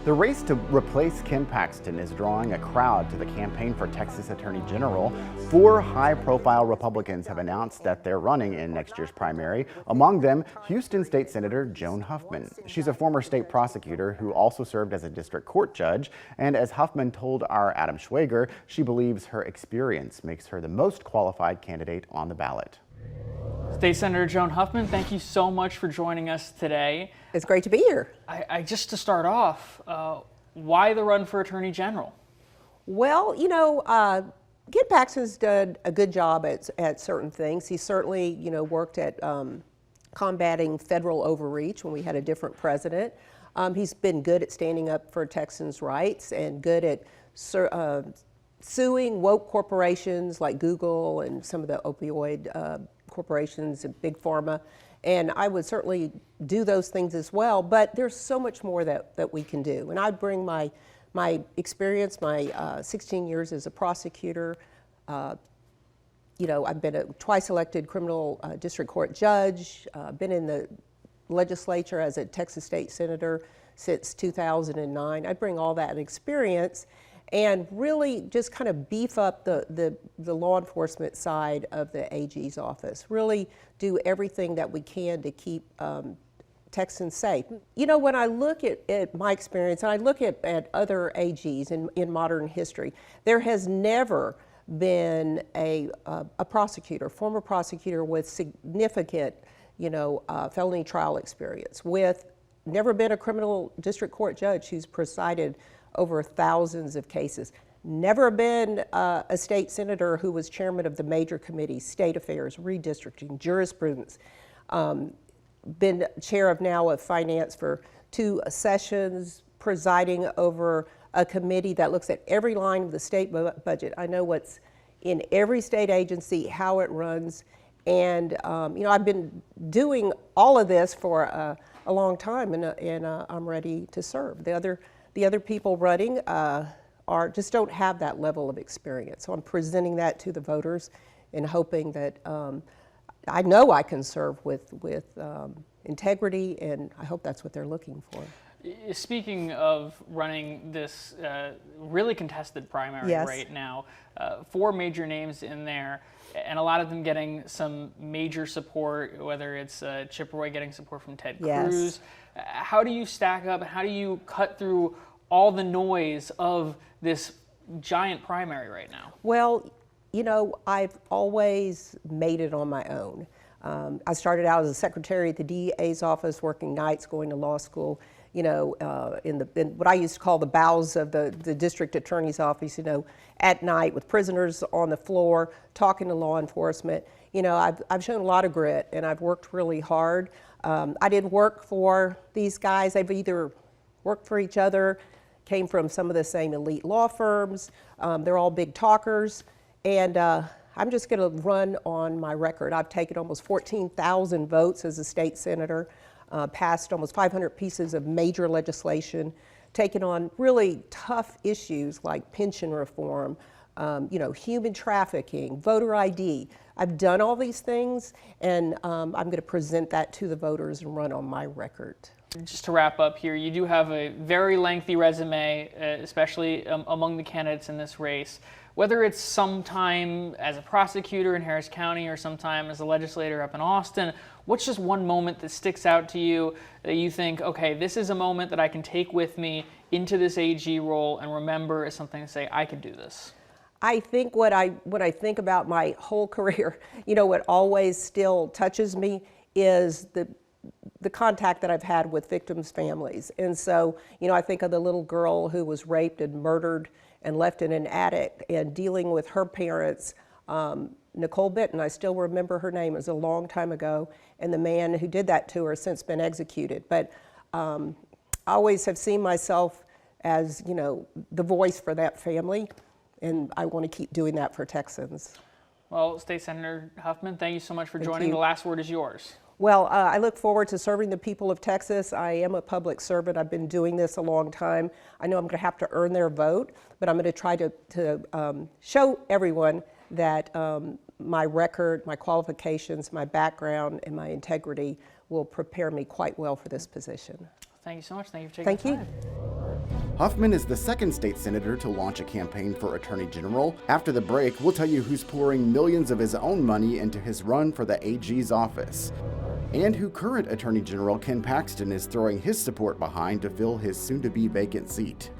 The race to replace Ken Paxton is drawing a crowd to the campaign for Texas Attorney General. 4 high-profile Republicans have announced that they're running in next year's primary. Among them, Houston State Senator Joan Huffman. She's a former state prosecutor who also served as a district court judge. And as Huffman told our Adam Schwager, she believes her experience makes her the most qualified candidate on the ballot. State Senator Joan Huffman, thank you so much for joining us today. It's great to be here. I just to start off, why the run for Attorney General? Well, Ken Paxton's done a good job at certain things. He certainly, worked at combating federal overreach when we had a different president. He's been good at standing up for Texans' rights and good at suing woke corporations like Google and some of the opioid corporations and Big Pharma. And I would certainly do those things as well, but there's so much more that we can do. And I bring my experience, my 16 years as a prosecutor. I've been a twice elected criminal district court judge, been in the legislature as a Texas state senator since 2009. I bring all that experience and really just kind of beef up the law enforcement side of the AG's office. Really do everything that we can to keep Texans safe. When I look at my experience, and I look at other AGs in modern history, there has never been a prosecutor, former prosecutor with significant, felony trial experience, with never been a criminal district court judge who's presided over thousands of cases. Never been a state senator who was chairman of the major committees, state affairs, redistricting, jurisprudence. Been chair of finance for 2 sessions, presiding over a committee that looks at every line of the state budget. I know what's in every state agency, how it runs, and I've been doing all of this for a long time, and I'm ready to serve. The other people running just don't have that level of experience. So I'm presenting that to the voters and hoping that I know I can serve with integrity, and I hope that's what they're looking for. Speaking of running this really contested primary right now, 4 major names in there, and a lot of them getting some major support, whether it's Chip Roy getting support from Ted Cruz. How do you stack up, and how do you cut through all the noise of this giant primary right now? Well, I've always made it on my own. I started out as a secretary at the DA's office, working nights, going to law school, in what I used to call the bowels of the district attorney's office, at night with prisoners on the floor, talking to law enforcement. I've shown a lot of grit, and I've worked really hard. I didn't work for these guys. They've either worked for each other, came from some of the same elite law firms. They're all big talkers, and I'm just going to run on my record. I've taken almost 14,000 votes as a state senator, passed almost 500 pieces of major legislation, taken on really tough issues like pension reform, human trafficking, voter ID. I've done all these things, and I'm going to present that to the voters and run on my record. Just to wrap up here, you do have a very lengthy resume, especially among the candidates in this race. Whether it's sometime as a prosecutor in Harris County or sometime as a legislator up in Austin, what's just one moment that sticks out to you that you think, okay, this is a moment that I can take with me into this AG role and remember as something to say, I could do this? I think what I think about my whole career, what always still touches me is the contact that I've had with victims' families. And so, I think of the little girl who was raped and murdered and left in an attic, and dealing with her parents, Nicole Benton. I still remember her name. It was a long time ago, and the man who did that to her has since been executed. But I always have seen myself as, the voice for that family, and I want to keep doing that for Texans. Well, State Senator Huffman, thank you so much for joining. The last word is yours. Well, I look forward to serving the people of Texas. I am a public servant. I've been doing this a long time. I know I'm going to have to earn their vote, but I'm going to try to show everyone that my record, my qualifications, my background, and my integrity will prepare me quite well for this position. Thank you so much. Thank you for taking the time. Thank you. Huffman is the second state senator to launch a campaign for Attorney General. After the break, we'll tell you who's pouring millions of his own money into his run for the AG's office, and who current Attorney General Ken Paxton is throwing his support behind to fill his soon-to-be vacant seat.